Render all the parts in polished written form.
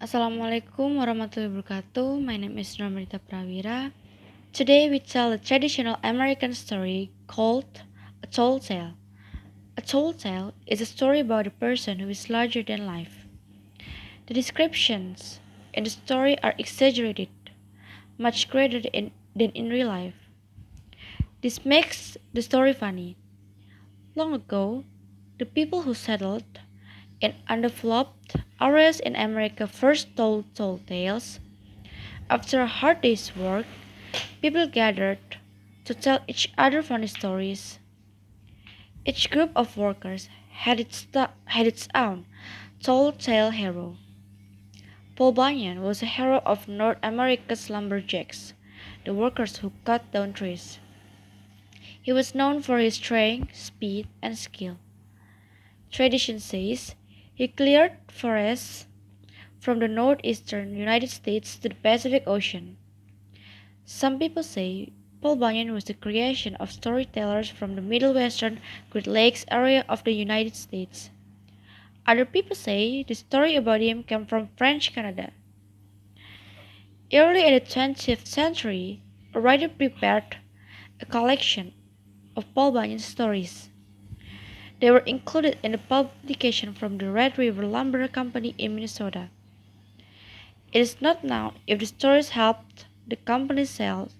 Assalamualaikum warahmatullahi wabarakatuh. My name is Nur Ramadhita Prawira. Today we tell a traditional American story called A Tall Tale. A tall tale is a story about a person who is larger than life. The descriptions in the story are exaggerated, much greater than in real life. This makes the story funny. Long ago, the people who settled in undeveloped areas in America first told tall tales. After a hard day's work, people gathered to tell each other funny stories. Each group of workers had its own tall tale hero. Paul Bunyan was a hero of North America's lumberjacks, the workers who cut down trees. He was known for his strength, speed, and skill. Tradition says he cleared forests from the northeastern United States to the Pacific Ocean. Some people say Paul Bunyan was the creation of storytellers from the Middle Western Great Lakes area of the United States. Other people say the story about him came from French Canada. Early in the 20th century, a writer prepared a collection of Paul Bunyan stories. They were included in a publication from the Red River Lumber Company in Minnesota. It is not known if the stories helped the company sales,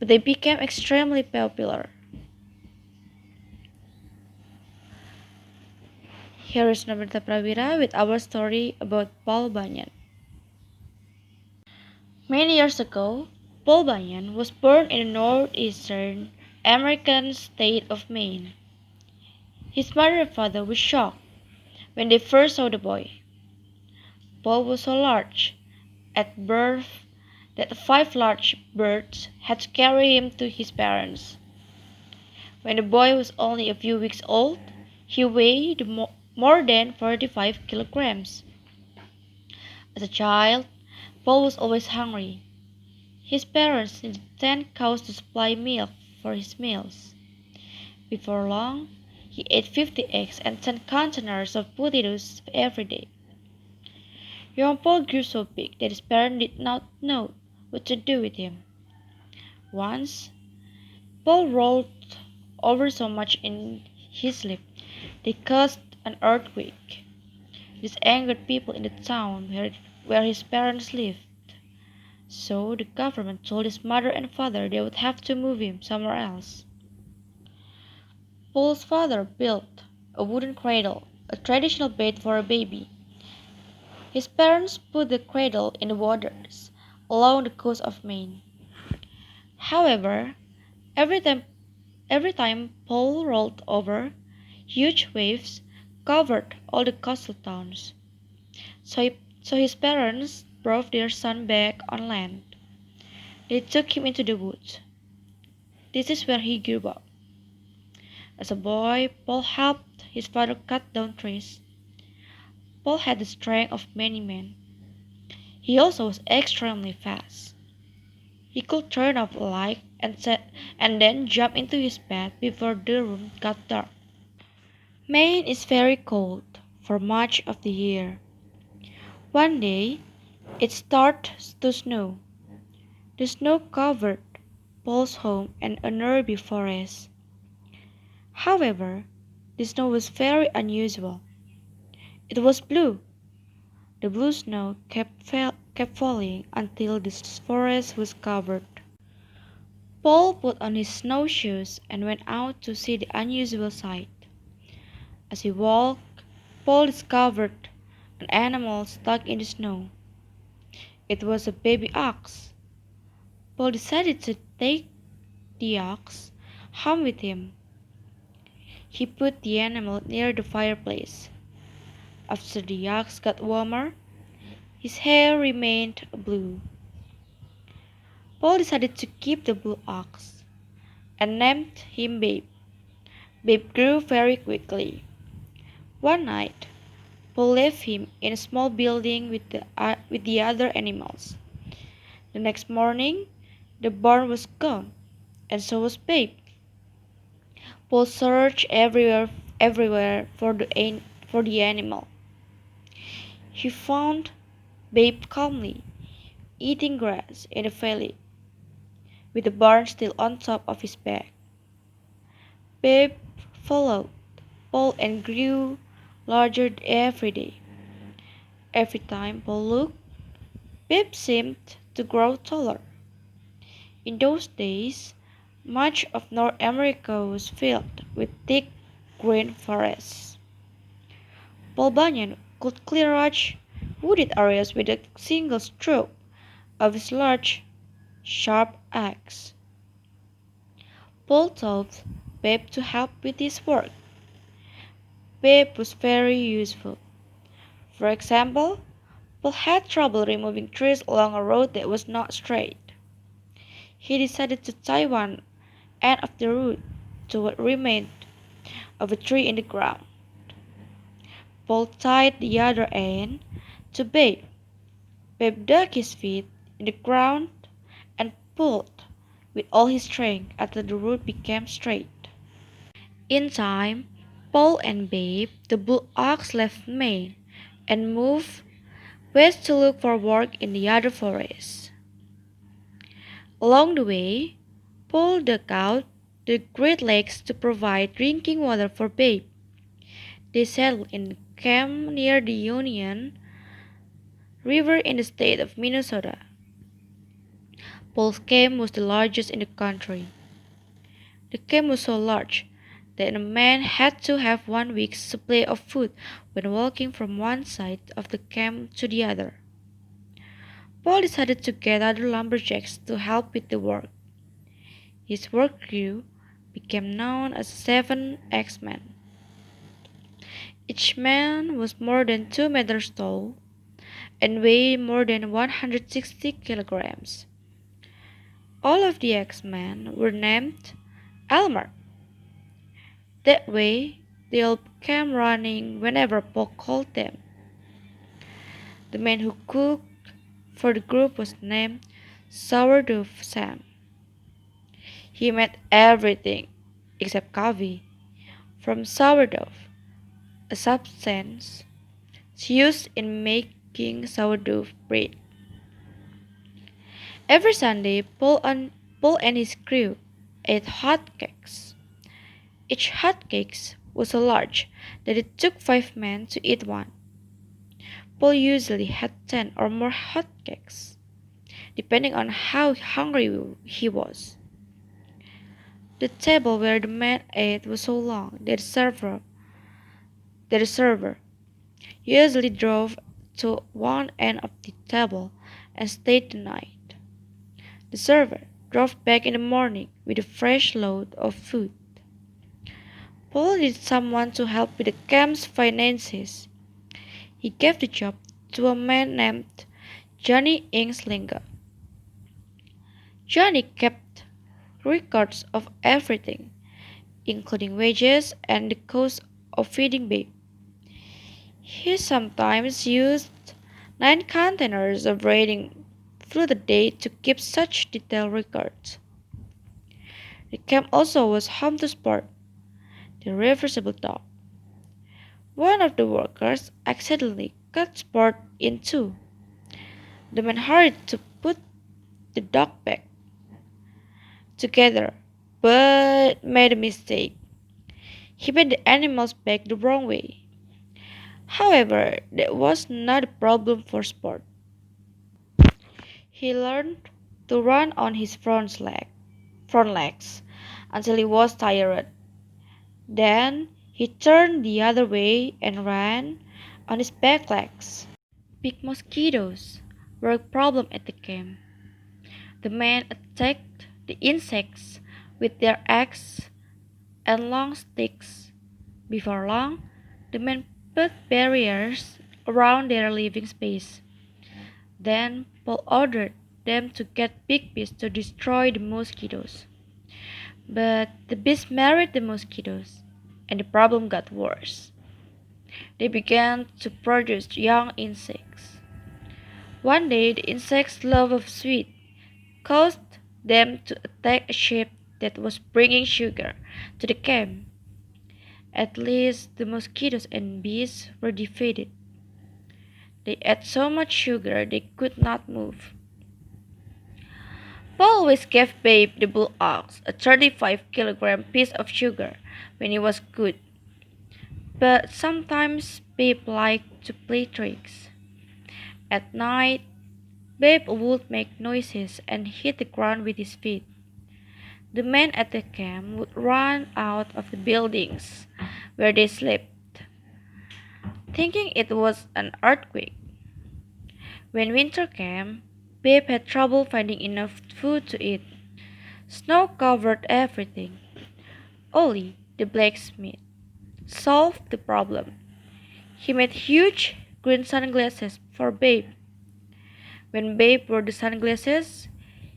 but they became extremely popular. Here is Nur Ramadhita Prawira with our story about Paul Bunyan. Many years ago, Paul Bunyan was born in the northeastern American state of Maine. His mother and father were shocked when they first saw the boy. Paul was so large at birth that 5 large birds had to carry him to his parents. When the boy was only a few weeks old, he weighed more than 45 kilograms. As a child, Paul was always hungry. His parents needed 10 cows to supply milk for his meals. Before long, he ate 50 eggs and 10 containers of potatoes every day. Young Paul grew so big that his parents did not know what to do with him. Once, Paul rolled over so much in his sleep they caused an earthquake. This angered people in the town where his parents lived. So the government told his mother and father they would have to move him somewhere else. Paul's father built a wooden cradle, a traditional bed for a baby. His parents put the cradle in the waters along the coast of Maine. However, every time every time Paul rolled over, huge waves covered all the coastal towns. So his parents brought their son back on land. They took him into the woods. This is where he grew up. As a boy, Paul helped his father cut down trees. Paul had the strength of many men. He also was extremely fast. He could turn off a light and then jump into his bed before the room got dark. Maine is very cold for much of the year. One day, it started to snow. The snow covered Paul's home and a nearby forest. However, the snow was very unusual. It was blue. The blue snow kept falling until the forest was covered. Paul put on his snowshoes and went out to see the unusual sight. As he walked, Paul discovered an animal stuck in the snow. It was a baby ox. Paul decided to take the ox home with him. He put the animal near the fireplace. After the ox got warmer, his hair remained blue. Paul decided to keep the blue ox and named him Babe. Babe grew very quickly. One night, Paul left him in a small building with the other animals. The next morning, the barn was gone, and so was Babe. Paul searched everywhere for the animal. He found Babe calmly eating grass in the valley with the barn still on top of his back. Babe followed Paul and grew larger every day. Every time Paul looked, Babe seemed to grow taller. In those days, much of North America was filled with thick green forests. Paul Bunyan could clear large wooded areas with a single stroke of his large, sharp axe. Paul told Babe to help with his work. Babe was very useful. For example, Paul had trouble removing trees along a road that was not straight. He decided to tie one end of the root to what remained of a tree in the ground. Paul tied the other end to Babe. Babe dug his feet in the ground and pulled with all his strength until the root became straight. In time, Paul and Babe, the bull ox, left Maine and moved west to look for work in the other forests. Along the way, Paul dug out the Great Lakes to provide drinking water for Babe. They settled in a camp near the Union River in the state of Minnesota. Paul's camp was the largest in the country. The camp was so large that a man had to have 1 week's supply of food when walking from one side of the camp to the other. Paul decided to get other lumberjacks to help with the work. His work crew became known as the 7 Axemen. Each man was more than 2 meters tall and weighed more than 160 kilograms. All of the Axemen were named Elmer. That way, they all came running whenever Paul called them. The man who cooked for the group was named Sourdough Sam. He made everything except coffee from sourdough, a substance used in making sourdough bread. Every Sunday, Paul and his crew ate hot cakes. Each hot cake was so large that it took 5 men to eat one. Paul usually had 10 or more hot cakes, depending on how hungry he was. The table where the men ate was so long that the server usually drove to one end of the table and stayed the night. The server drove back in the morning with a fresh load of food. Paul needed someone to help with the camp's finances. He gave the job to a man named Johnny Ingslinger. Johnny kept records of everything, including wages and the cost of feeding Babe. He sometimes used 9 containers of raiding through the day to keep such detailed records. The camp also was home to Sport, the reversible dog. One of the workers accidentally cut Sport in two. The man hurried to put the dog back together, but made a mistake. He put the animals back the wrong way. However, that was not a problem for Sport. He learned to run on his front legs until he was tired. Then he turned the other way and ran on his back legs. Big mosquitoes were a problem at the camp. The men attacked the insects with their axes and long sticks. Before long, the men put barriers around their living space. Then Paul ordered them to get big bees to destroy the mosquitoes. But the bees married the mosquitoes, and the problem got worse. They began to produce young insects. One day, the insects' love of sweet caused them to attack a ship that was bringing sugar to the camp. At least the mosquitoes and bees were defeated. They ate so much sugar they could not move. Paul always gave Babe the bull ox a 35-kilogram piece of sugar when he was good, but sometimes Babe liked to play tricks. At night, Babe would make noises and hit the ground with his feet. The men at the camp would run out of the buildings where they slept, thinking it was an earthquake. When winter came, Babe had trouble finding enough food to eat. Snow covered everything. Ollie, the blacksmith, solved the problem. He made huge green sunglasses for Babe. When Babe wore the sunglasses,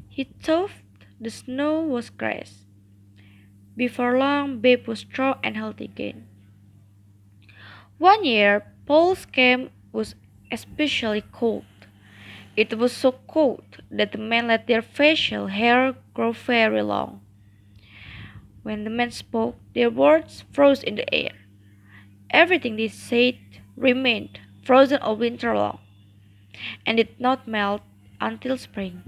he thought the snow was grass. Before long, Babe was strong and healthy again. One year, Paul's camp was especially cold. It was so cold that the men let their facial hair grow very long. When the men spoke, their words froze in the air. Everything they said remained frozen all winter long, and did not melt until spring.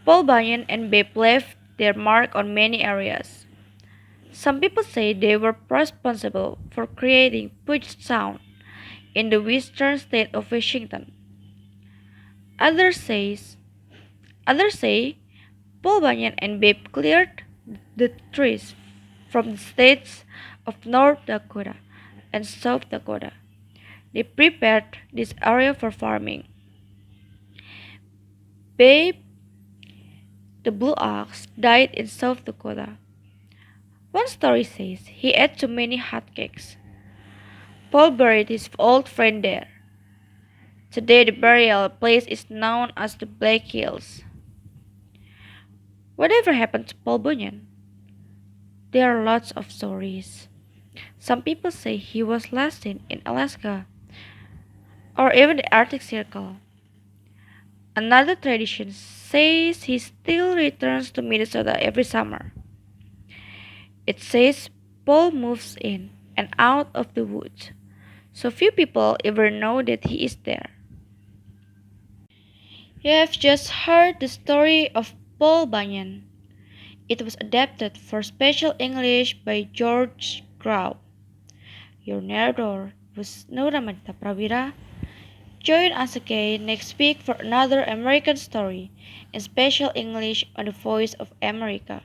Paul Bunyan and Babe left their mark on many areas. Some people say they were responsible for creating Puget Sound in the western state of Washington. Others says Others say Paul Bunyan and Babe cleared the trees from the states of North Dakota and South Dakota. They prepared this area for farming. Babe, the blue ox, died in South Dakota. One story says he ate too many hotcakes. Paul buried his old friend there. Today the burial place is known as the Black Hills. Whatever happened to Paul Bunyan? There are lots of stories. Some people say he was last seen in Alaska or even the Arctic Circle. Another tradition says he still returns to Minnesota every summer. It says Paul moves in and out of the woods, so few people ever know that he is there. You have just heard the story of Paul Bunyan. It was adapted for special English by George Grau. Your narrator was Nur Ramadhita Prawira. Join us again next week for another American story in special English on the Voice of America.